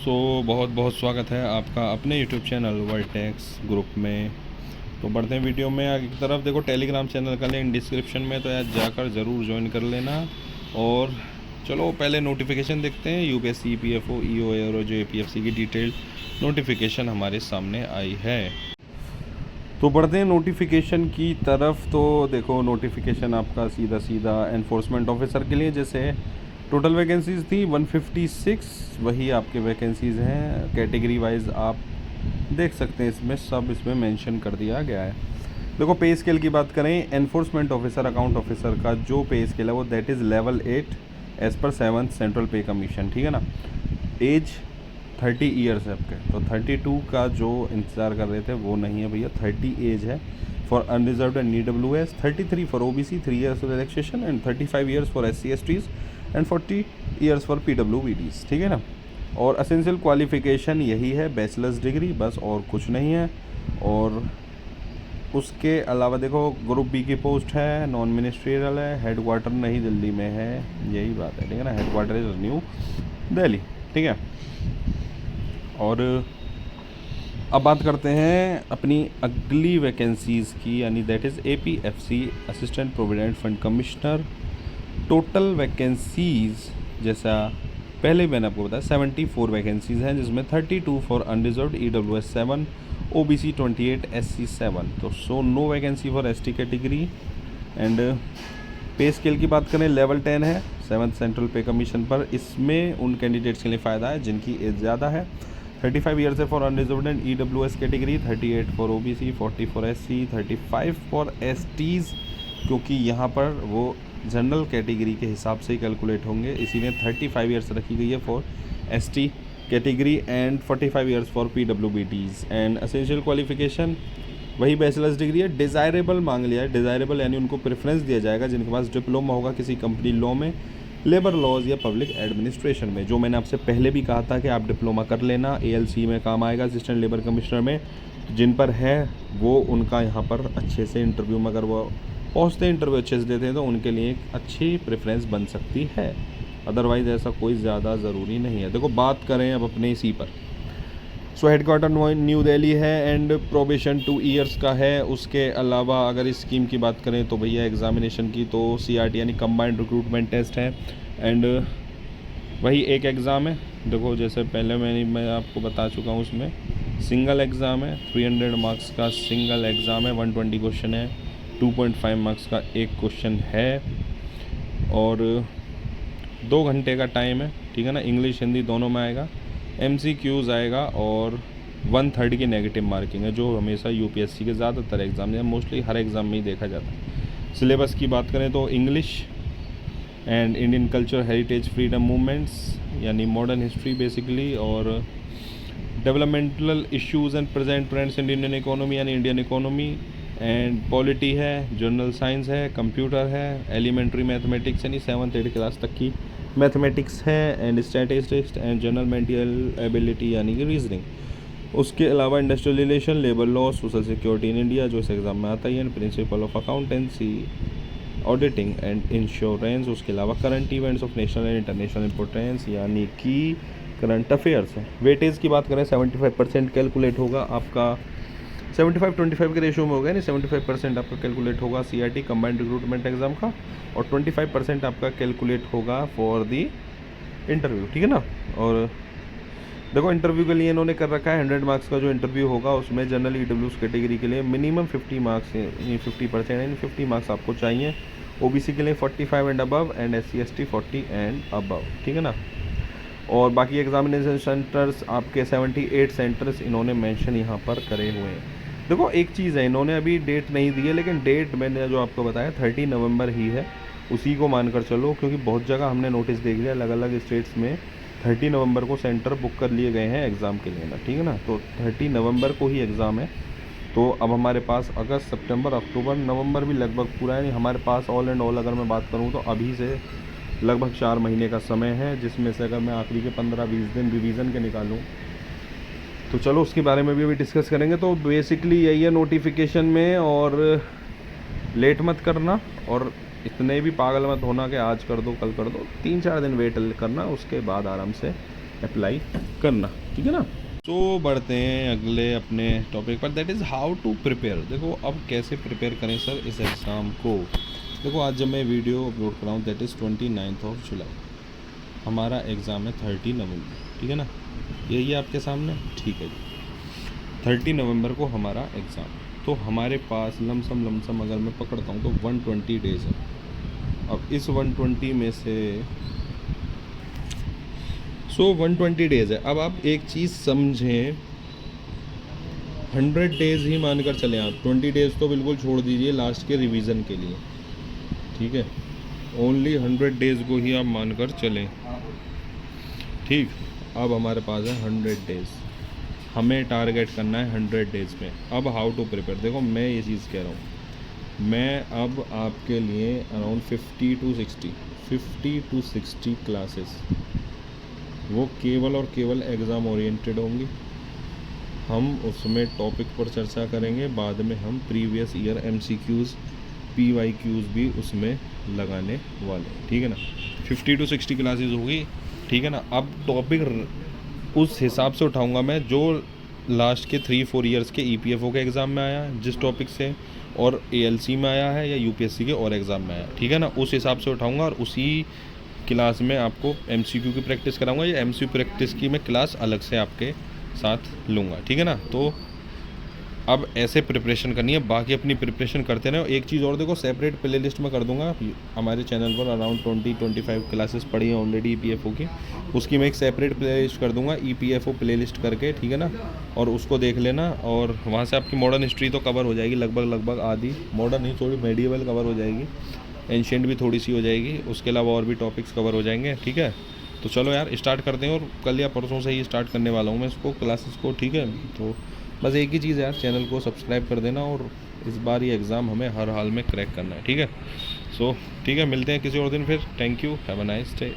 बहुत बहुत स्वागत है आपका अपने यूट्यूब चैनल वर्टेक्स ग्रुप में। तो बढ़ते हैं वीडियो में आगे की तरफ। देखो टेलीग्राम चैनल का लिंक डिस्क्रिप्शन में, तो यार जाकर ज़रूर ज्वाइन कर लेना। और चलो पहले नोटिफिकेशन देखते हैं। यूपीएससी, ईपीएफओ, ईओए और जो एपीएफसी की डिटेल नोटिफिकेशन हमारे सामने आई है। तो बढ़ते हैं नोटिफिकेशन की तरफ। तो देखो नोटिफिकेशन आपका सीधा सीधा एनफोर्समेंट ऑफिसर के लिए, जैसे टोटल वैकेंसीज़ थी 156, वही आपके वैकेंसीज़ हैं। कैटेगरी वाइज आप देख सकते हैं, इसमें सब इसमें मेंशन कर दिया गया है। देखो पे स्केल की बात करें, एनफोर्समेंट ऑफिसर, अकाउंट ऑफिसर का जो पे स्केल है वो that is level 8 as per 7th central पे कमीशन, ठीक है ना। एज 30 ईयर्स है आपके, तो 32 का जो इंतज़ार कर रहे थे वो नहीं है भैया, 30 एज है for unreserved and EWS, 33 for OBC, 3 years for relaxation and 35 years for SC/STs and 40 years for PWBDs, ठीक है ना। और असेंशियल क्वालिफ़िकेशन यही है, बैचलर्स डिग्री, बस और कुछ नहीं है। और उसके अलावा देखो ग्रुप बी की पोस्ट है, नॉन मिनिस्ट्रियल है, हेडक्वार्टर नहीं दिल्ली में है, यही बात है, ठीक है ना। हेडक्वार्टर इज़ न्यू दिल्ली, ठीक है। और अब बात करते हैं अपनी अगली वैकेंसीज़ की, यानी that is APFC assistant provident fund commissioner. Total vacancies जैसा पहले मैंने आपको बताया 74 वैकेंसीज़ हैं, जिसमें 32 for unreserved, EWS 7, OBC 28, SC 7, तो no vacancy for ST category. And pay scale की बात करें, लेवल 10 है 7th सेंट्रल पे कमीशन पर। इसमें उन कैंडिडेट्स के लिए फ़ायदा है जिनकी एज ज़्यादा है। 35 ईयर्स है for unreserved and EWS category, 38 for OBC, 40 for SC, 35 for STs, क्योंकि यहाँ पर वो जनरल कैटेगरी के हिसाब से ही कैलकुलेट होंगे, इसीलिए 35 ईयर्स रखी गई है for ST category and 45 years for PWBDs। And essential qualification वही बैचलर्स डिग्री है। डिज़ायरेबल मांग लिया है, डिज़ायरेबल यानी उनको प्रेफरेंस दिया जाएगा जिनके पास डिप्लोमा होगा किसी कंपनी लॉ में, लेबर लॉज या पब्लिक एडमिनिस्ट्रेशन में। जो मैंने आपसे पहले भी कहा था कि आप डिप्लोमा कर लेना, ALC में काम आएगा, असिस्टेंट लेबर कमिश्नर में। जिन पर है वो उनका यहाँ पर अच्छे से इंटरव्यू में अगर वो पहुँचते हैं, इंटरव्यू अच्छे से देते हैं, तो उनके लिए एक अच्छी प्रेफरेंस बन सकती है। अदरवाइज़ ऐसा कोई ज़्यादा ज़रूरी नहीं है। देखो बात करें अब अपने इसी पर, सो हेडक्वार्टर न्यू दिल्ली है एंड प्रोबेशन 2 ईयर्स का है। उसके अलावा अगर इस स्कीम की बात करें तो भैया एग्ज़ामिनेशन की तो CRT यानी कंबाइंड रिक्रूटमेंट टेस्ट है, एंड वही एक एग्ज़ाम है। देखो जैसे पहले मैं आपको बता चुका हूँ, उसमें सिंगल एग्ज़ाम है, 300 मार्क्स का सिंगल एग्ज़ाम है, 120 क्वेश्चन है, 2.5 मार्क्स का एक क्वेश्चन है, और 2 घंटे का टाइम है, ठीक है ना। इंग्लिश हिंदी दोनों में आएगा, MCQs आएगा, और 1/3 की नेगेटिव मार्किंग है, जो हमेशा UPSC के ज़्यादातर एग्ज़ाम या मोस्टली हर एग्ज़ाम में ही देखा जाता है। सिलेबस की बात करें तो English and Indian culture, heritage, freedom movements यानी मॉडर्न हिस्ट्री बेसिकली, और developmental issues and present trends in Indian economy यानी इंडियन इकोनॉमी, एंड पॉलिटी है, जनरल साइंस है, कंप्यूटर है, एलिमेंट्री मैथमेटिक्स यानी 7th 8th क्लास तक की मैथमेटिक्स है, and statistics and general mental ability यानी कि रीजनिंग। उसके अलावा industrial relation, labour law, social security in India जो इस एग्ज़ाम में आता ही है, principle of accountancy, auditing and insurance. उसके अलावा current events of national and international importance यानी कि करंट अफेयर्स है। वेटेज की बात करें 75% कैलकुलेट होगा आपका, 75-25 के रेशियो में होगा, यानी 75% आपका कैलकुलेट होगा CRT कंबाइंड रिक्रूटमेंट एग्ज़ाम का, और 25% आपका कैलकुलेट होगा फॉर दी इंटरव्यू, ठीक है ना। और देखो इंटरव्यू के लिए इन्होंने कर रखा है 100 मार्क्स का जो इंटरव्यू होगा, उसमें जनरल EWS कैटेगरी के लिए मिनिमम 50 मार्क्स, 50% यानी 50 मार्क्स आपको चाहिए। OBC के लिए 45 and above, and SC/ST 40 and above, ठीक है ना। और बाकी एग्जामिनेशन सेंटर्स आपके 78 सेंटर्स इन्होंने मेंशन यहाँ पर करे हुए हैं। देखो एक चीज़ है, इन्होंने अभी डेट नहीं दी है, लेकिन डेट मैंने जो आपको बताया 30 नवंबर ही है, उसी को मानकर चलो, क्योंकि बहुत जगह हमने नोटिस देख लिया अलग अलग स्टेट्स में 30 नवंबर को सेंटर बुक कर लिए गए हैं एग्ज़ाम के लिए ना, ठीक है ना। तो 30 नवंबर को ही एग्ज़ाम है। तो अब हमारे पास अगस्त, सितंबर, अक्टूबर, नवंबर भी लगभग पूरा है, हमारे पास ऑल एंड ऑल अगर मैं बात करूँ तो अभी से लगभग 4 महीने का समय है, जिसमें से अगर मैं आखिरी के 15-20 दिन रिवीजन के निकालूँ तो चलो उसके बारे में भी अभी डिस्कस करेंगे। तो बेसिकली यही है नोटिफिकेशन में, और लेट मत करना, और इतने भी पागल मत होना कि आज कर दो कल कर दो, 3-4 दिन वेट करना, उसके बाद आराम से अप्लाई करना, ठीक है ना। तो बढ़ते हैं अगले अपने टॉपिक पर, that is how to prepare. देखो अब कैसे प्रिपेयर करें सर इस एग्ज़ाम को। देखो आज जब मैं वीडियो अपलोड कर रहा हूँ दैट इज़ 29 जुलाई, हमारा एग्ज़ाम है 30 नवंबर, ठीक है ना, यही है आपके सामने, ठीक है जी। 30 नवंबर को हमारा एग्ज़ाम, तो हमारे पास लमसम अगर मैं पकड़ता हूँ तो 120 डेज़ है। अब इस 120 में से 120 डेज़ है। अब आप एक चीज़ समझें, 100 डेज़ ही मानकर चलें आप, 20 डेज़ तो बिल्कुल छोड़ दीजिए लास्ट के रिवीजन के लिए, ठीक है। ओनली 100 डेज़ को ही आप मानकर चलें, ठीक। अब हमारे पास है 100 डेज़, हमें टारगेट करना है 100 डेज़ में। अब हाउ टू प्रिपेयर, देखो मैं ये चीज़ कह रहा हूँ, मैं अब आपके लिए अराउंड 50 to 60 क्लासेस, वो केवल और केवल एग्ज़ाम ओरिएंटेड होंगी। हम उसमें टॉपिक पर चर्चा करेंगे, बाद में हम प्रीवियस ईयर MCQs PYQs भी उसमें लगाने वाले, ठीक है ना। 50 to 60 क्लासेस होगी, ठीक है ना। अब टॉपिक उस हिसाब से उठाऊंगा मैं जो लास्ट के 3-4 ईयर्स के EPFO के एग्ज़ाम में आया है जिस टॉपिक से, और ALC में आया है या UPSC के और एग्ज़ाम में आया, ठीक है ना, उस हिसाब से उठाऊंगा और उसी क्लास में आपको MCQ की प्रैक्टिस कराऊंगा, या MCQ प्रैक्टिस की मैं क्लास अलग से आपके साथ लूँगा, ठीक है ना। तो अब ऐसे प्रिपरेशन करनी है, बाकी अपनी प्रिपरेशन करते रहे। एक चीज़ और देखो, सेपरेट प्लेलिस्ट में कर दूंगा हमारे चैनल पर, अराउंड 20-25 क्लासेस पड़ी हैं ऑलरेडी EPFO की, उसकी मैं एक सेपरेट प्लेलिस्ट कर दूंगा EPFO प्लेलिस्ट करके, ठीक है ना, और उसको देख लेना। और वहाँ से आपकी मॉडर्न हिस्ट्री तो कवर हो जाएगी लगभग आधी, मॉडर्न नहीं थोड़ी मेडिएवल कवर हो जाएगी, एंशिएंट भी थोड़ी सी हो जाएगी, उसके अलावा और भी टॉपिक्स कवर हो जाएंगे, ठीक है। तो चलो यार स्टार्ट करते हैं, और कल या परसों से ही स्टार्ट करने वाला हूँ मैं इसको क्लासेस को, ठीक है। तो बस एक ही चीज़ है यार, चैनल को सब्सक्राइब कर देना, और इस बार ये एग्ज़ाम हमें हर हाल में क्रैक करना है, ठीक है। ठीक है, मिलते हैं किसी और दिन फिर। Thank you, have a nice day.